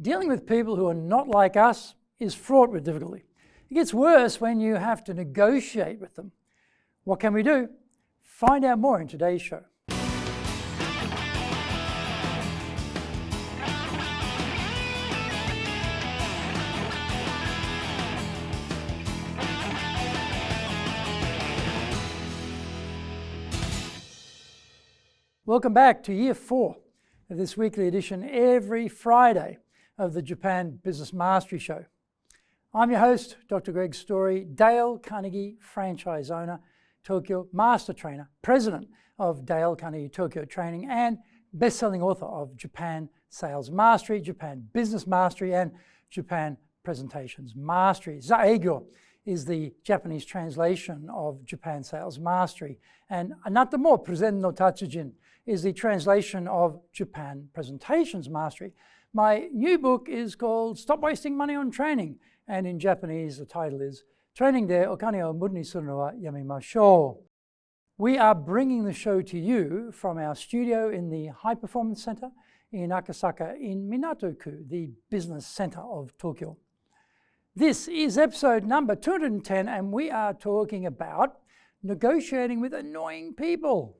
Dealing with people who are not like us is fraught with difficulty. It gets worse when you have to negotiate with them. What can we do? Find out more in today's show. Welcome back to Year 4 of this weekly edition every Friday of the Japan Business Mastery Show. I'm your host, Dr. Greg Story, Dale Carnegie franchise owner, Tokyo Master Trainer, President of Dale Carnegie Tokyo Training, and best-selling author of Japan Sales Mastery, Japan Business Mastery, and Japan Presentations Mastery. Zaegyo is the Japanese translation of Japan Sales Mastery, and Anatamo Present no Tatsujin is the translation of Japan Presentations Mastery. My new book is called Stop Wasting Money on Training, and in Japanese the title is Training de Okane o Muru ni suru no wa yamemashou. We are bringing the show to you from our studio in the High Performance Center in Akasaka in Minato-ku, the business center of Tokyo. This is episode number 210, and we are talking about negotiating with annoying people.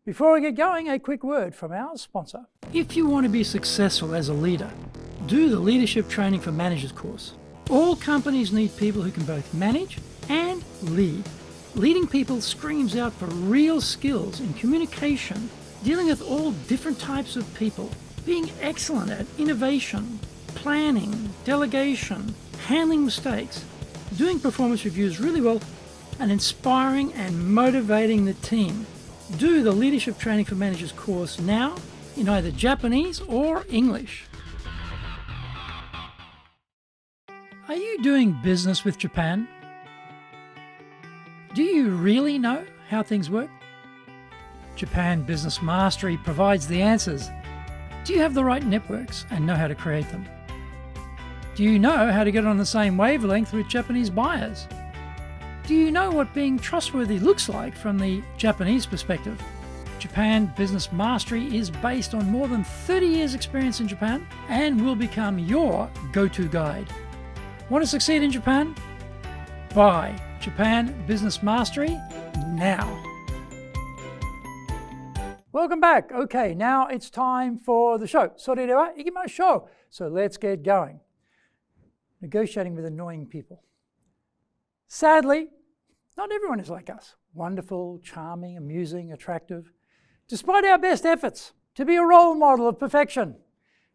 Before we get going, a quick word from our sponsor. If you want to be successful as a leader, do the Leadership Training for Managers course. All companies need people who can both manage and lead. Leading people screams out for real skills in communication, dealing with all different types of people, being excellent at innovation, planning, delegation, handling mistakes, doing performance reviews really well, and inspiring and motivating the team. Do the Leadership Training for Managers course now in either Japanese or English. Are you doing business with Japan? Do you really know how things work? Japan Business Mastery provides the answers. Do you have the right networks and know how to create them? Do you know how to get on the same wavelength with Japanese buyers? Do you know what being trustworthy looks like from the Japanese perspective? Japan Business Mastery is based on more than 30 years experience in Japan and will become your go-to guide. Want to succeed in Japan? Buy Japan Business Mastery now. Welcome back. Okay, now it's time for the show. それでは行きましょう. So let's get going. Negotiating with annoying people. Sadly, not everyone is like us. Wonderful, charming, amusing, attractive. Despite our best efforts to be a role model of perfection,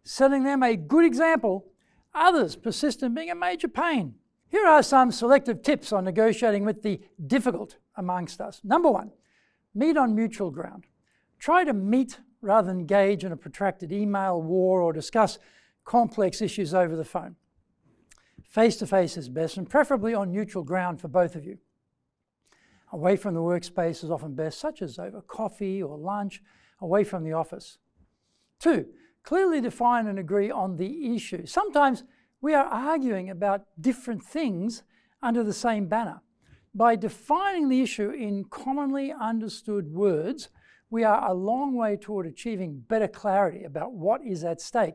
setting them a good example, others persist in being a major pain. Here are some selective tips on negotiating with the difficult amongst us. Number 1, meet on mutual ground. Try to meet rather than engage in a protracted email war or discuss complex issues over the phone. Face-to-face is best, and preferably on neutral ground for both of you. Away from the workspace is often best, such as over coffee or lunch, away from the office. 2, clearly define and agree on the issue. Sometimes we are arguing about different things under the same banner. By defining the issue in commonly understood words, we are a long way toward achieving better clarity about what is at stake.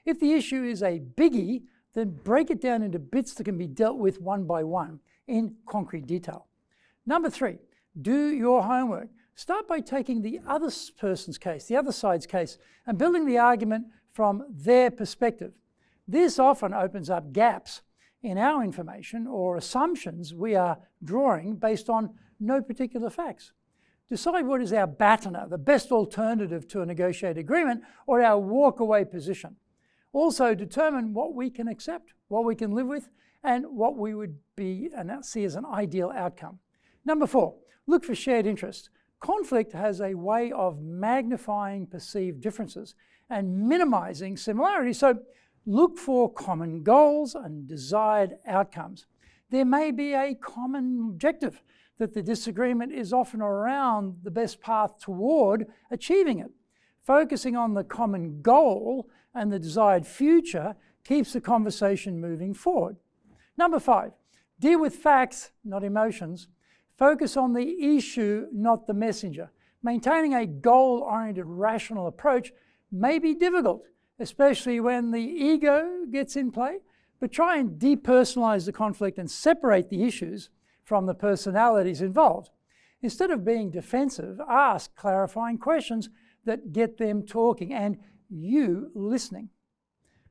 If the issue is a biggy, then break it down into bits that can be dealt with one by one in concrete detail. Number 3, do your homework. Start by taking the other person's case, the other side's case, and building the argument from their perspective. This often opens up gaps in our information or assumptions we are drawing based on no particular facts. Decide what is our BATNA, the best alternative to a negotiated agreement, or our walk-away position. Also determine what we can accept, what we can live with, and what we would be and see as an ideal outcome. Number 4, look for shared interests. Conflict has a way of magnifying perceived differences and minimizing similarities, so look for common goals and desired outcomes. There may be a common objective that the disagreement is often around the best path toward achieving it. Focusing on the common goal and the desired future keeps the conversation moving forward. Number 5, deal with facts, not emotions. Focus on the issue, not the messenger. Maintaining a goal-oriented, rational approach may be difficult, especially when the ego gets in play, but try and depersonalize the conflict and separate the issues from the personalities involved. Instead of being defensive, ask clarifying questions that get them talking and you listening.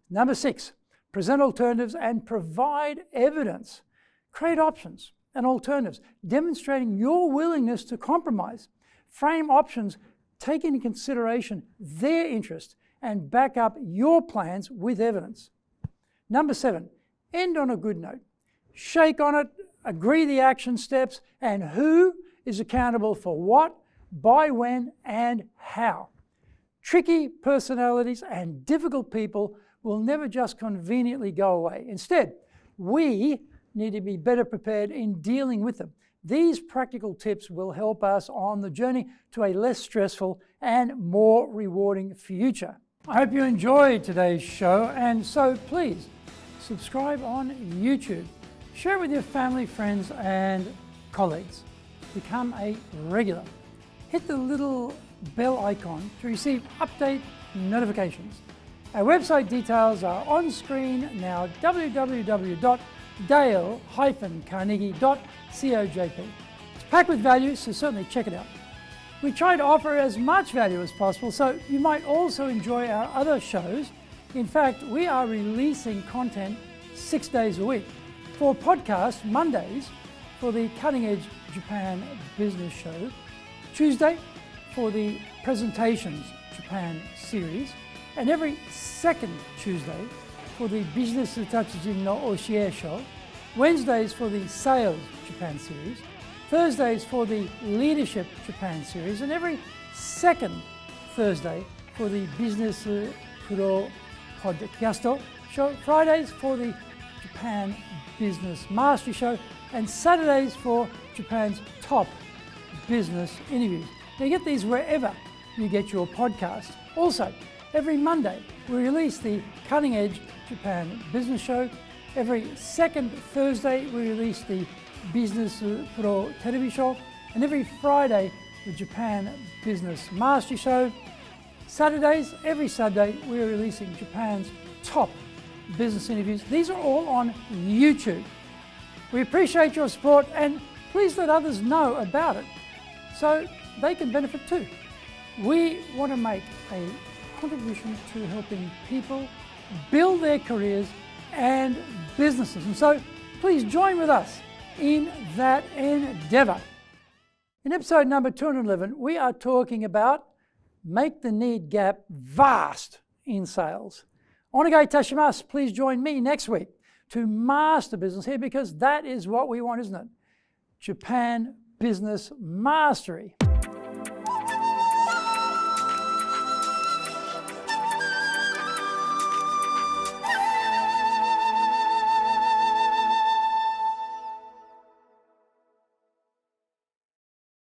Number 6, present alternatives and provide evidence. Create options and alternatives, demonstrating your willingness to compromise. Frame options, take into consideration their interest, and back up your plans with evidence. Number 7, end on a good note. Shake on it, agree the action steps, and who is accountable for what, by when, and how. Tricky personalities and difficult people will never just conveniently go away. Instead, we need to be better prepared in dealing with them. These practical tips will help us on the journey to a less stressful and more rewarding future. I hope you enjoyed today's show, and so please subscribe on YouTube. Share it with your family, friends, and colleagues. Become a regular. Hit the little bell icon to receive update notifications. Our website details are on screen now, www.dale-carnegie.cojp. It's packed with value, so certainly check it out. We try to offer as much value as possible, so you might also enjoy our other shows. In fact, we are releasing content 6 days a week. For podcasts, Mondays for the Cutting Edge Japan Business Show, Tuesday for the Presentations Japan series, and every second Tuesday for the Business Tatsujin no Oshie Show, Wednesdays for the Sales Japan series, Thursdays for the Leadership Japan series, and every second Thursday for the Business Pro Podcast Show, Fridays for the Japan Business Mastery Show, and Saturdays for Japan's top business interviews. Now, you get these wherever you get your podcast. Also, every Monday we release the Cutting Edge Japan Business Show. Every second Thursday we release the Business Pro Television Show, and every Friday the Japan Business Mastery Show. Saturdays, every Saturday we are releasing Japan's top business interviews. These are all on YouTube. We appreciate your support, and please let others know about it so they can benefit too. We want to make a contribution to helping people build their careers and businesses, and so please join with us in that endeavor. In episode number 211, we are talking about make the need gap vast in sales. Onegai itashimasu. Please join me next week to master business here, because that is what we want, isn't it? Japan Business Mastery.